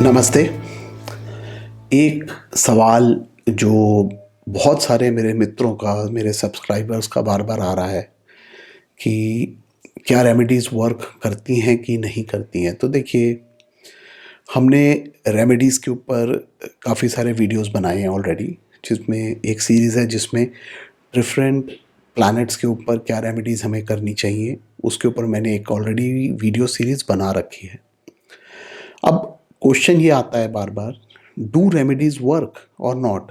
नमस्ते। एक सवाल जो बहुत सारे मेरे मित्रों का, मेरे सब्सक्राइबर्स का बार-बार आ रहा है कि क्या रेमेडीज़ वर्क करती हैं कि नहीं करती हैं? तो देखिए, हमने रेमेडीज़ के ऊपर काफ़ी सारे वीडियोज़ बनाए हैं ऑलरेडी, जिसमें एक सीरीज़ है जिसमें डिफरेंट प्लैनेट्स के ऊपर क्या रेमेडीज़ हमें करनी चाहिए, उसके ऊपर मैंने एक ऑलरेडी वीडियो सीरीज़ बना रखी है। अब क्वेश्चन ये आता है बार-बार, डू रेमेडीज़ वर्क और नॉट?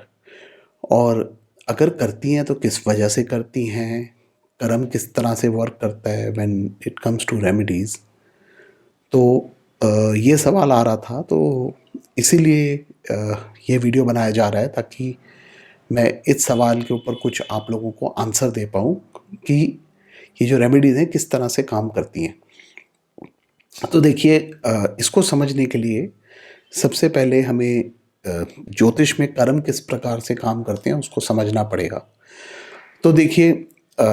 और अगर करती हैं तो किस वजह से करती हैं? कर्म किस तरह से वर्क करता है when it comes to remedies? तो ये सवाल आ रहा था, तो इसीलिए ये वीडियो बनाया जा रहा है ताकि मैं इस सवाल के ऊपर कुछ आप लोगों को आंसर दे पाऊँ कि ये जो रेमेडीज़ हैं किस तरह से काम करती हैं। तो देखिए, इसको समझने के लिए सबसे पहले हमें ज्योतिष में कर्म किस प्रकार से काम करते हैं उसको समझना पड़ेगा। तो देखिए, अ,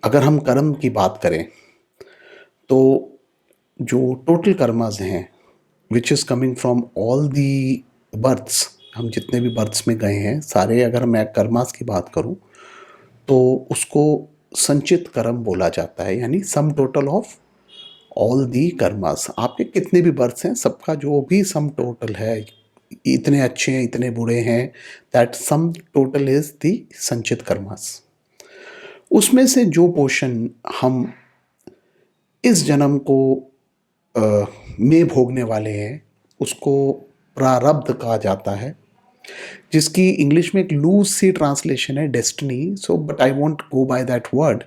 अगर हम कर्म की बात करें तो जो टोटल कर्मास हैं which is coming from all the births, हम जितने भी बर्थ्स में गए हैं सारे, अगर मैं कर्मास की बात करूं तो उसको संचित कर्म बोला जाता है, यानी sum total of all the karmas. आपके कितने भी बर्थ्स हैं सबका जो भी सम टोटल है, इतने अच्छे हैं इतने बुरे हैं, that sum total is the संचित कर्मास। उसमें से जो पोर्शन हम इस जन्म को में भोगने वाले हैं उसको प्रारब्ध कहा जाता है, जिसकी इंग्लिश में एक लूज सी ट्रांसलेशन है destiny. So but I want go by that word,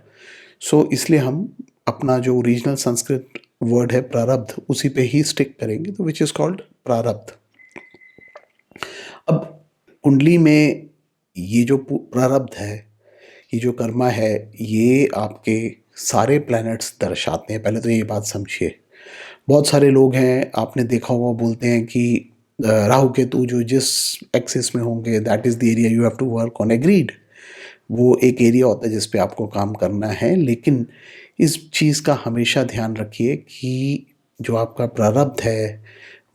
so इसलिए हम अपना जो ओरिजिनल संस्कृत वर्ड है प्रारब्ध उसी पे ही स्टिक करेंगे, तो विच इज़ कॉल्ड प्रारब्ध। अब कुंडली में ये जो प्रारब्ध है, ये जो कर्मा है, ये आपके सारे प्लैनेट्स दर्शाते हैं। पहले तो ये बात समझिए। बहुत सारे लोग हैं, आपने देखा होगा, बोलते हैं कि राहु केतु जो जिस एक्सिस में होंगे that is the area you have to work on. Agreed, वो एक एरिया होता है जिस पे आपको काम करना है, लेकिन इस चीज़ का हमेशा ध्यान रखिए कि जो आपका प्रारब्ध है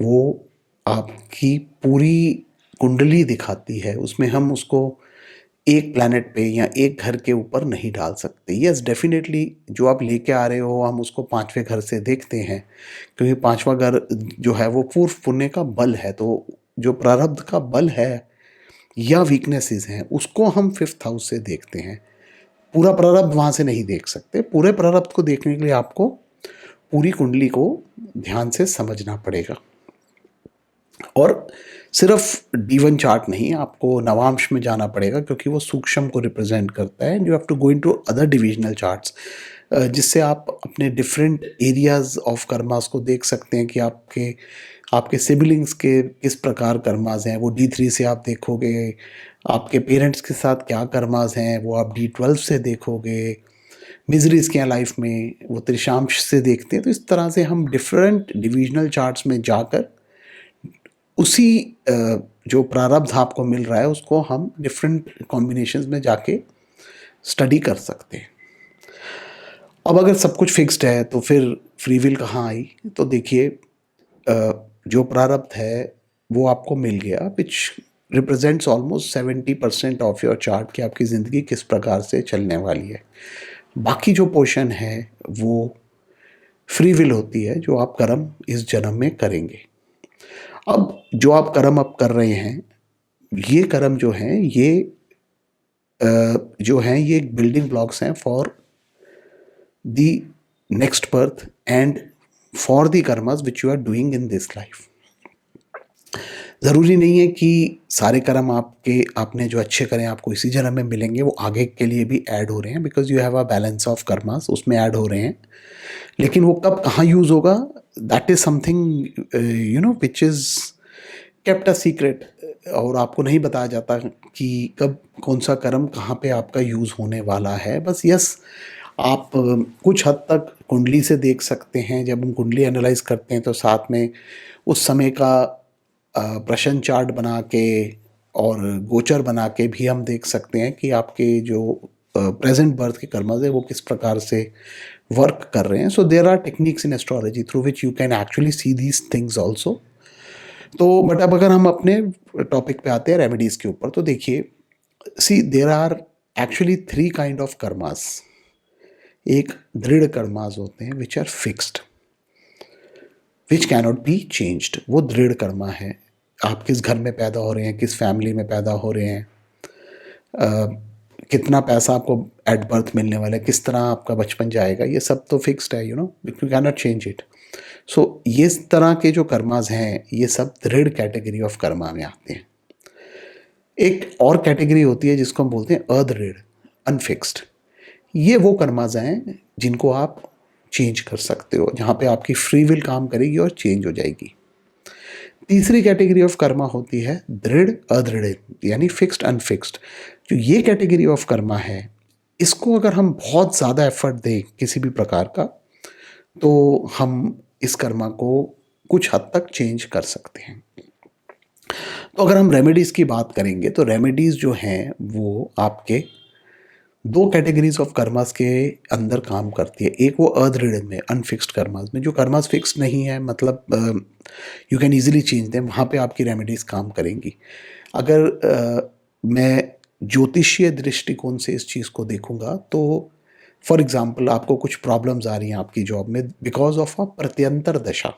वो आपकी पूरी कुंडली दिखाती है। उसमें हम उसको एक प्लैनेट पे या एक घर के ऊपर नहीं डाल सकते। यस, डेफिनेटली जो आप लेके आ रहे हो हम उसको पाँचवें घर से देखते हैं, क्योंकि पाँचवा घर जो है वो पूर्व पुण्य का बल है। तो जो प्रारब्ध का बल है या वीकनेसेस हैं उसको हम फिफ्थ हाउस से देखते हैं। पूरा प्रारब्ध वहाँ से नहीं देख सकते। पूरे प्रारब्ध को देखने के लिए आपको पूरी कुंडली को ध्यान से समझना पड़ेगा। और सिर्फ D1 चार्ट नहीं, आपको नवांश में जाना पड़ेगा क्योंकि वो सूक्ष्म को रिप्रेजेंट करता है। You have to go into other divisional charts, जिससे आप अपने डिफरेंट एरियाज ऑफ कर्मास को देख सकते हैं कि आपके आपके सिबलिंग्स के किस प्रकार कर्मास हैं। वो D3 से आप देखोगे। आपके पेरेंट्स के साथ क्या कर्मास हैं वो आप D12 से देखोगे। मिजरीज के हैं लाइफ में वो त्रिशांश से देखते हैं। तो इस तरह से हम डिफरेंट डिविजनल चार्ट्स में जाकर उसी जो प्रारब्ध आपको मिल रहा है उसको हम डिफरेंट कॉम्बिनेशंस में जाके स्टडी कर सकते हैं। अब अगर सब कुछ फिक्स्ड है तो फिर फ्री विल कहाँ आई? तो देखिए, जो प्रारब्ध है वो आपको मिल गया, विच represents almost 70% of your chart कि आपकी ज़िंदगी किस प्रकार से चलने वाली है। बाकी जो पोर्शन है वो फ्री विल होती है, जो आप कर्म इस जन्म में करेंगे। अब जो आप कर्म अब कर रहे हैं, ये कर्म जो हैं ये जो हैं ये एक बिल्डिंग ब्लॉक्स हैं for the next birth and for the karmas which you are doing in this life. ज़रूरी नहीं है कि सारे कर्म आपने जो अच्छे करें आपको इसी जन्म में मिलेंगे, वो आगे के लिए भी ऐड हो रहे हैं, because you have a balance of karmas, उसमें ऐड हो रहे हैं। लेकिन वो कब कहाँ यूज़ होगा, that is something you know which is kept a secret, और आपको नहीं बताया जाता कि कब कौन सा कर्म कहाँ पे आपका यूज़ होने वाला है। बस यस, आप कुछ हद तक कुंडली से देख सकते हैं। जब हम कुंडली एनालाइज करते हैं तो साथ में उस समय का प्रश्न चार्ट बना के और गोचर बना के भी हम देख सकते हैं कि आपके जो प्रेजेंट बर्थ के कर्मज है वो किस प्रकार से वर्क कर रहे हैं। So there are techniques in astrology through which you can actually see these things also. तो बट अब अगर हम अपने टॉपिक पे आते हैं रेमेडीज़ के ऊपर, तो देखिए, see there are actually 3 kind of karmas. एक दृढ़ कर्मास होते हैं which are fixed, which cannot be changed. वो दृढ़ कर्मा है। आप किस घर में पैदा हो रहे हैं, किस फैमिली में पैदा हो रहे हैं, कितना पैसा आपको एट बर्थ मिलने वाला है, किस तरह आपका बचपन जाएगा, ये सब तो फिक्स्ड है, यू कैनॉट चेंज इट। सो ये इस तरह के जो कर्मास हैं, ये सब दृढ़ कैटेगरी ऑफ कर्मा में आते हैं। एक और कैटेगरी होती है जिसको हम बोलते हैं अदृढ़, अनफिक्स्ड। ये वो कर्मास हैं जिनको आप चेंज कर सकते हो, जहाँ पे आपकी फ्री विल काम करेगी और चेंज हो जाएगी। तीसरी कैटेगरी ऑफ कर्मा होती है दृढ़ अदृढ़, यानी फिक्स्ड अनफिक्स्ड। जो ये कैटेगरी ऑफ कर्मा है, इसको अगर हम बहुत ज़्यादा एफर्ट दें किसी भी प्रकार का, तो हम इस कर्मा को कुछ हद तक चेंज कर सकते हैं। तो अगर हम रेमेडीज़ की बात करेंगे, तो रेमेडीज़ जो हैं वो आपके 2 कैटेगरीज ऑफ कर्मास के अंदर काम करती है। एक वो अदृढ़ में, अनफिक्स्ड कर्मास में। जो कर्मास फिक्स्ड नहीं है, मतलब you can easily change them, वहाँ पे आपकी रेमेडीज़ काम करेंगी। अगर मैं ज्योतिषीय दृष्टिकोण से इस चीज़ को देखूँगा, तो फॉर एग्ज़ाम्पल आपको कुछ प्रॉब्लम्स आ रही हैं आपकी जॉब में बिकॉज ऑफ अ प्रत्यंतर दशा।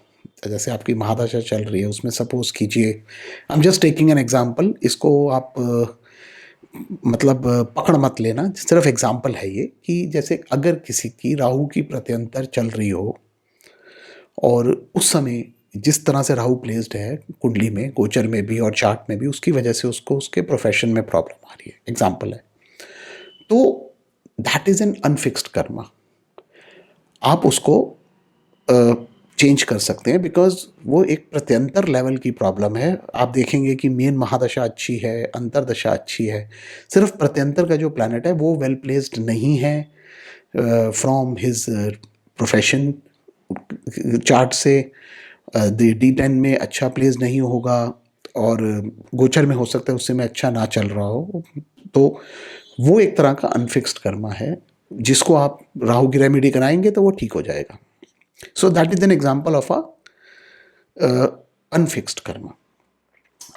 जैसे आपकी महादशा चल रही है, उसमें सपोज़ कीजिए, I am just taking an example, इसको आप मतलब पकड़ मत लेना, सिर्फ एग्जाम्पल है ये, कि जैसे अगर किसी की राहु की प्रत्यंतर चल रही हो और उस समय जिस तरह से राहु प्लेस्ड है कुंडली में, गोचर में भी और चार्ट में भी, उसकी वजह से उसको उसके प्रोफेशन में प्रॉब्लम आ रही है, एग्जाम्पल है, तो that is N unfixed Karma. आप उसको चेंज कर सकते हैं बिकॉज वो एक प्रत्यंतर लेवल की प्रॉब्लम है। आप देखेंगे कि मेन महादशा अच्छी है, अंतरदशा अच्छी है, सिर्फ प्रत्यंतर का जो प्लैनेट है वो वेल प्लेस्ड नहीं है फ्रॉम हिज प्रोफेशन चार्ट से। D10 में अच्छा प्लेस नहीं होगा और गोचर में हो सकता है उससे में अच्छा ना चल रहा हो, तो वो एक तरह का अनफिक्स्ड कर्मा है जिसको आप राहु की रेमेडी कराएंगे तो वो ठीक हो जाएगा। So that is an example of a unfixed karma.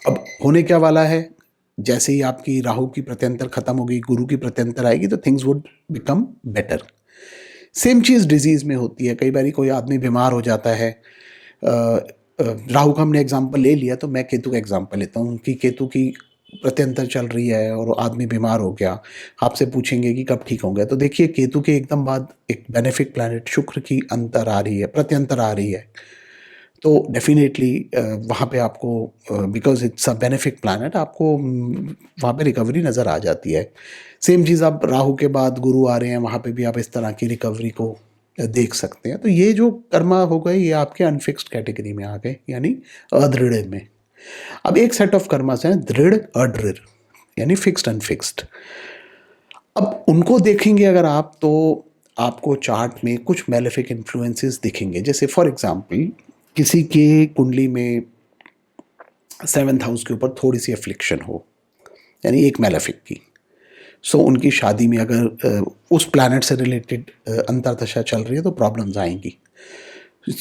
अब होने क्या वाला है, जैसे ही आपकी राहु की प्रत्यंतर खत्म होगी, गुरु की प्रत्यंतर आएगी, तो things would become better. Same cheese disease में होती है। कई बार कोई आदमी बीमार हो जाता है, राहु का हमने एग्जाम्पल ले लिया, तो मैं केतु का एग्जाम्पल लेता हूँ कि केतु की प्रत्यंतर चल रही है और आदमी बीमार हो गया, आपसे पूछेंगे कि कब ठीक होंगे, तो देखिए केतु के एकदम बाद एक बेनिफिक प्लैनेट शुक्र की अंतर आ रही है, प्रत्यंतर आ रही है, तो डेफिनेटली वहाँ पे आपको because it's a benefic planet, आपको वहाँ पे रिकवरी नज़र आ जाती है। सेम चीज़ आप राहु के बाद गुरु आ रहे हैं, वहाँ पे भी आप इस तरह की रिकवरी को देख सकते हैं। तो ये जो कर्मा हो गए, ये आपके अनफिक्स्ड कैटेगरी में आ गए, यानी अदृढ़ में। अब एक सेट ऑफ कर्मास हैं दृढ़ अदृढ़, यानी फिक्स्ड अनफिक्स्ड। अब उनको देखेंगे अगर आप, तो आपको चार्ट में कुछ मेलेफिक इन्फ्लुएंसेस दिखेंगे। जैसे फॉर एग्जांपल किसी के कुंडली में 7th हाउस के ऊपर थोड़ी सी अफ्लिक्शन हो, यानी एक मेलेफिक की, सो उनकी शादी में अगर उस प्लैनेट से रिलेटेड अंतरदशा चल रही है तो प्रॉब्लम्स आएंगी।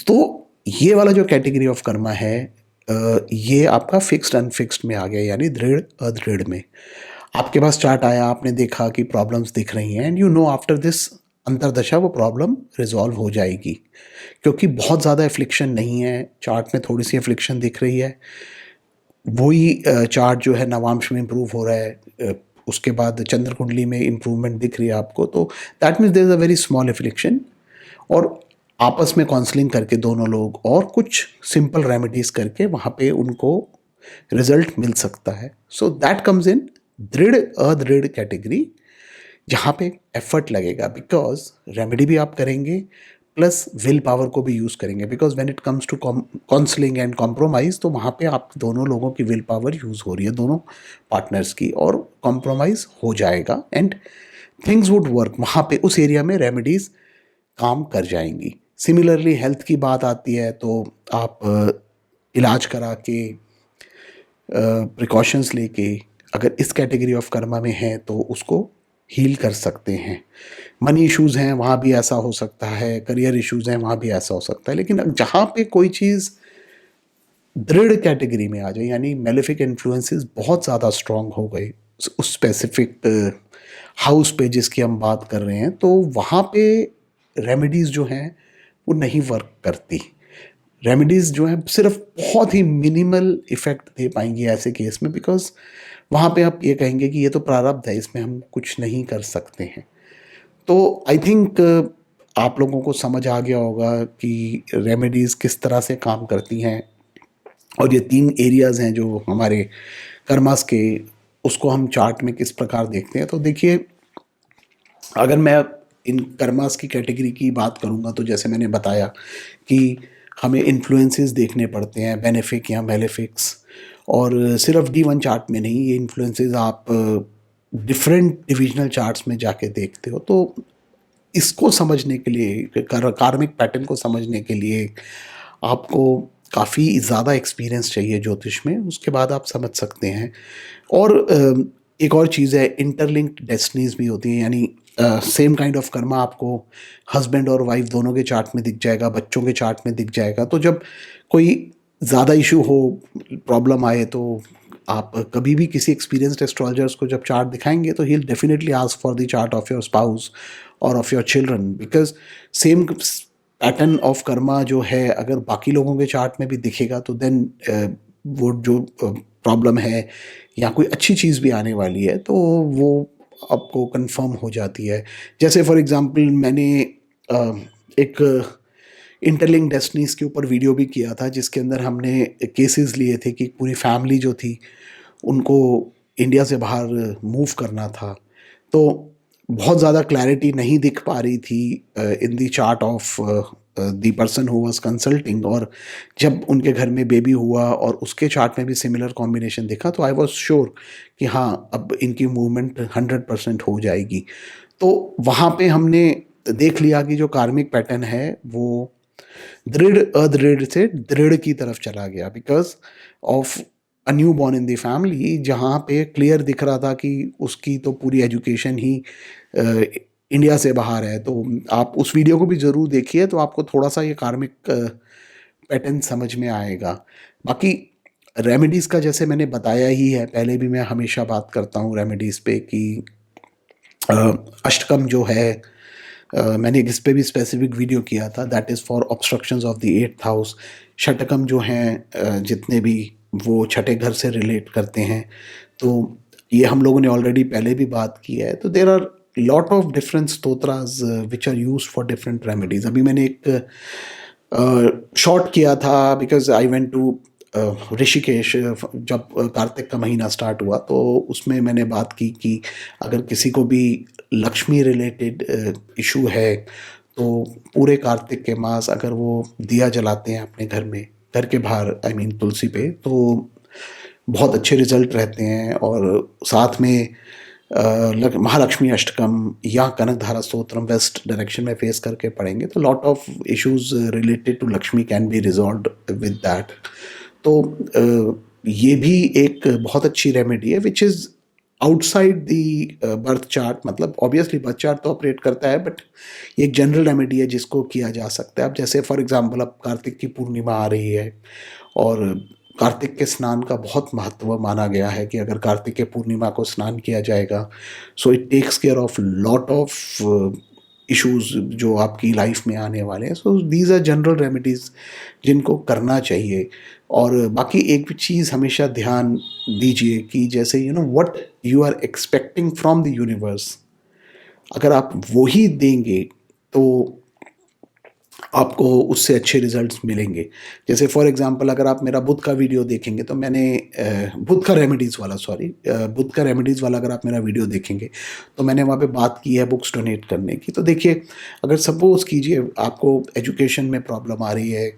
तो ये वाला जो कैटेगरी ऑफ कर्मा है, ये आपका फिक्स्ड अनफिक्स्ड में आ गया, यानी दृढ़ अदृढ़ में। आपके पास चार्ट आया, आपने देखा कि प्रॉब्लम्स दिख रही हैं, and you know after this antardasha वो प्रॉब्लम रिजॉल्व हो जाएगी, क्योंकि बहुत ज़्यादा एफ्लिक्शन नहीं है, चार्ट में थोड़ी सी एफ्लिक्शन दिख रही है। वही चार्ट जो है नवांश में इम्प्रूव हो रहा है, उसके बाद चंद्र कुंडली में इम्प्रूवमेंट दिख रही है आपको, तो that means there is a very small affliction. और आपस में काउंसलिंग करके दोनों लोग और कुछ सिंपल रेमेडीज करके वहाँ पे उनको रिजल्ट मिल सकता है। सो दैट कम्स इन दृढ़ अदृढ़ कैटेगरी, जहाँ पे एफर्ट लगेगा, बिकॉज रेमेडी भी आप करेंगे प्लस विल पावर को भी यूज़ करेंगे, because when it comes to counselling and compromise, तो वहाँ पे आप दोनों लोगों की विल पावर यूज़ हो रही है, दोनों पार्टनर्स की, और कॉम्प्रोमाइज़ हो जाएगा एंड थिंग्स वुड वर्क। वहाँ पे उस एरिया में रेमेडीज़ काम कर जाएंगी। सिमिलरली हेल्थ की बात आती है, तो आप इलाज करा के, प्रिकॉशंस लेके, अगर इस कैटेगरी ऑफ कर्मा में हैं तो उसको हील कर सकते हैं। मनी इश्यूज़ हैं, वहाँ भी ऐसा हो सकता है, करियर इश्यूज़ हैं, वहाँ भी ऐसा हो सकता है। लेकिन जहाँ पे कोई चीज़ दृढ़ कैटेगरी में आ जाए, यानी मेलेफिक इन्फ्लुएंसेस बहुत ज़्यादा स्ट्रांग हो गए उस स्पेसिफिक हाउस पे जिसकी हम बात कर रहे हैं, तो वहाँ पे रेमेडीज़ जो हैं वो नहीं वर्क करती। रेमेडीज़ जो हैं सिर्फ बहुत ही मिनिमल इफ़ेक्ट दे पाएंगी ऐसे केस में, बिकॉज वहाँ पे आप ये कहेंगे कि ये तो प्रारब्ध है, इसमें हम कुछ नहीं कर सकते हैं। तो आई थिंक आप लोगों को समझ आ गया होगा कि रेमेडीज़ किस तरह से काम करती हैं, और ये 3 एरियाज़ हैं जो हमारे कर्मास के, उसको हम चार्ट में किस प्रकार देखते हैं। तो देखिए, अगर मैं इन कर्मास की कैटेगरी की बात करूँगा, तो जैसे मैंने बताया कि हमें इन्फ्लुएंसेस देखने पड़ते हैं, बेनिफिक या मेलेफिक्स, और सिर्फ D1 चार्ट में नहीं, ये इन्फ्लुएंसेस आप डिफरेंट डिविजनल चार्ट्स में जाके देखते हो। तो इसको समझने के लिए, कार्मिक पैटर्न को समझने के लिए आपको काफ़ी ज़्यादा एक्सपीरियंस चाहिए ज्योतिष में, उसके बाद आप समझ सकते हैं। और एक और चीज़ है, इंटरलिंक्ड डेस्टिनीज भी होती हैं, यानी सेम काइंड ऑफ कर्मा आपको हस्बैंड और वाइफ दोनों के चार्ट में दिख जाएगा, बच्चों के चार्ट में दिख जाएगा। तो जब कोई ज़्यादा इशू हो, प्रॉब्लम आए, तो आप कभी भी किसी एक्सपीरियंस्ड एस्ट्रोलॉजर्स को जब चार्ट दिखाएंगे तो he will definitely ask for the chart of your spouse or of your children, because same pattern of karma जो है अगर बाकी लोगों के चार्ट में भी दिखेगा, तो देन वो जो प्रॉब्लम है या कोई अच्छी चीज़ भी आने वाली है तो वो आपको कंफर्म हो जाती है। जैसे फॉर एग्जांपल मैंने एक इंटरलिंक डेस्टिनीज के ऊपर वीडियो भी किया था, जिसके अंदर हमने केसेस लिए थे कि पूरी फैमिली जो थी उनको इंडिया से बाहर मूव करना था। तो बहुत ज़्यादा क्लैरिटी नहीं दिख पा रही थी in the chart of the person who was consulting, और जब उनके घर में बेबी हुआ और उसके चार्ट में भी सिमिलर कॉम्बिनेशन दिखा, तो आई वाज श्योर कि हाँ, अब इनकी मूवमेंट 100% हो जाएगी। तो वहाँ पे हमने देख लिया कि जो कार्मिक पैटर्न है वो दृढ़ अदृढ़ से दृढ़ की तरफ चला गया, because of a new born in the family, जहाँ पे क्लियर दिख रहा था कि उसकी तो पूरी एजुकेशन ही इंडिया से बाहर है। तो आप उस वीडियो को भी ज़रूर देखिए, तो आपको थोड़ा सा ये कार्मिक पैटर्न समझ में आएगा। बाकी रेमेडीज़ का जैसे मैंने बताया ही है, पहले भी मैं हमेशा बात करता हूँ रेमेडीज़ पे कि अष्टकम जो है, मैंने इस पे भी स्पेसिफिक वीडियो किया था, that is for obstructions of the 8th house. षटकम जो हैं जितने भी, वो छठे घर से रिलेट करते हैं, तो ये हम लोगों ने ऑलरेडी पहले भी बात की है। तो there are lot of different स्तोत्रास which are used for different remedies. अभी मैंने एक शॉर्ट किया था because I went to Rishikesh, जब कार्तिक का महीना स्टार्ट हुआ, तो उसमें मैंने बात की कि अगर किसी को भी लक्ष्मी रिलेटेड इशू है, तो पूरे कार्तिक के मास अगर वो दिया जलाते हैं अपने घर में, घर के बाहर, आई मीन तुलसी पे, तो बहुत अच्छे रिजल्ट रहते हैं। और साथ में महालक्ष्मी अष्टकम या कनक धारा स्तोत्रम वेस्ट डायरेक्शन में फेस करके पढ़ेंगे, तो lot of issues related to Lakshmi can be resolved with that. तो ये भी एक बहुत अच्छी रेमेडी है which is outside the birth chart. मतलब ऑब्वियसली बर्थ चार्ट तो ऑपरेट करता है, बट ये एक जनरल रेमेडी है जिसको किया जा सकता है। अब जैसे फॉर एग्जांपल अब कार्तिक की पूर्णिमा आ रही है, और कार्तिक के स्नान का बहुत महत्व माना गया है कि अगर कार्तिक के पूर्णिमा को स्नान किया जाएगा, so it takes care of lot of issues जो आपकी लाइफ में आने वाले हैं। So these are general remedies जिनको करना चाहिए। और बाकी एक भी चीज़ हमेशा ध्यान दीजिए कि जैसे what you are expecting from the universe, अगर आप वो ही देंगे तो आपको उससे अच्छे रिजल्ट्स मिलेंगे। जैसे फॉर एग्जांपल अगर आप मेरा बुध का वीडियो देखेंगे, तो मैंने बुध का रेमेडीज़ वाला अगर आप मेरा वीडियो देखेंगे, तो मैंने वहाँ पे बात की है बुक्स डोनेट करने की। तो देखिए, अगर सपोज़ कीजिए आपको एजुकेशन में प्रॉब्लम आ रही है,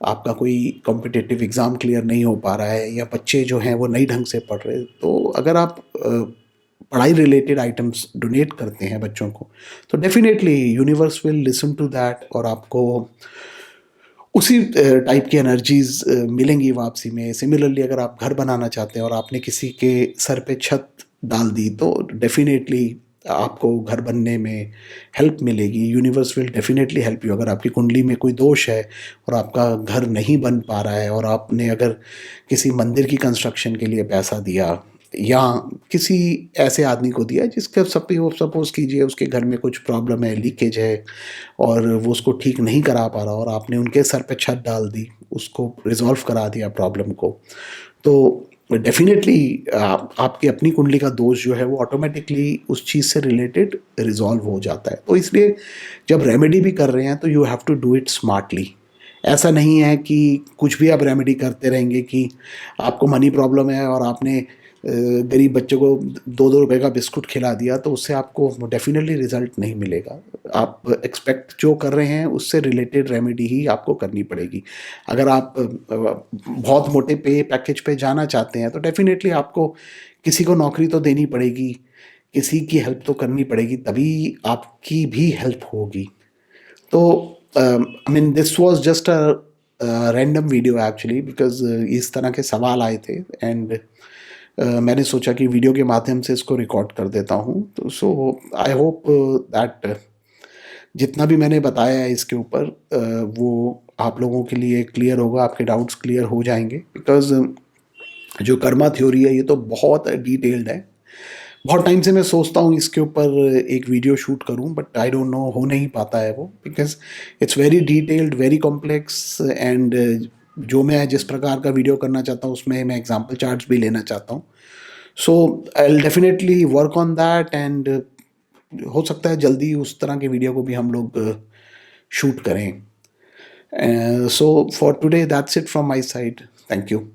आपका कोई कॉम्पिटिटिव एग्ज़ाम क्लियर नहीं हो पा रहा है, या बच्चे जो हैं वो नई ढंग से पढ़ रहे, तो अगर आप पढ़ाई रिलेटेड आइटम्स डोनेट करते हैं बच्चों को, तो definitely universe will listen to that, और आपको उसी टाइप की एनर्जीज मिलेंगी वापसी में। सिमिलरली अगर आप घर बनाना चाहते हैं और आपने किसी के सर पे छत डाल दी, तो डेफिनेटली आपको घर बनने में हेल्प मिलेगी। Universe will definitely help you. अगर आपकी कुंडली में कोई दोष है और आपका घर नहीं बन पा रहा है और आपने अगर किसी मंदिर की कंस्ट्रक्शन के लिए पैसा दिया या किसी ऐसे आदमी को दिया जिसका सपोज़ कीजिए उसके घर में कुछ प्रॉब्लम है, लीकेज है और वो उसको ठीक नहीं करा पा रहा और आपने उनके सर पे छत डाल दी, उसको रिज़ॉल्व करा दिया प्रॉब्लम को। तो डेफ़िनेटली आपकी अपनी कुंडली का दोष जो है वो ऑटोमैटिकली उस चीज़ से रिलेटेड रिज़ॉल्व हो जाता है। तो इसलिए जब रेमेडी भी कर रहे हैं तो you have to do it smartly. ऐसा नहीं है कि कुछ भी आप रेमेडी करते रहेंगे कि आपको मनी प्रॉब्लम है और आपने गरीब बच्चों को 2-2 रुपए का बिस्कुट खिला दिया तो उससे आपको डेफ़िनेटली रिज़ल्ट नहीं मिलेगा। आप एक्सपेक्ट जो कर रहे हैं उससे रिलेटेड रेमेडी ही आपको करनी पड़ेगी। अगर आप बहुत मोटे पे पैकेज पे जाना चाहते हैं तो डेफ़िनेटली आपको किसी को नौकरी तो देनी पड़ेगी, किसी की हेल्प तो करनी पड़ेगी, तभी आपकी भी हेल्प होगी। तो I mean this was just a random video actually because इस तरह के सवाल आए थे एंड मैंने सोचा कि वीडियो के माध्यम से इसको रिकॉर्ड कर देता हूँ। तो सो आई होप दैट जितना भी मैंने बताया है इसके ऊपर वो आप लोगों के लिए क्लियर होगा, आपके डाउट्स क्लियर हो जाएँगे बिकॉज़ जो कर्मा थ्योरी है ये तो बहुत डिटेल्ड है। बहुत टाइम से मैं सोचता हूँ इसके ऊपर एक वीडियो शूट करूँ बट आई डोंट नो हो नहीं पाता है वो because it's very detailed, very complex and जो मैं जिस प्रकार का वीडियो करना चाहता हूँ उसमें मैं एग्ज़ाम्पल चार्ट्स भी लेना चाहता हूँ। So I will definitely work on that and हो सकता है जल्दी उस तरह के वीडियो को भी हम लोग शूट करें। So for today that's it from my side. Thank you.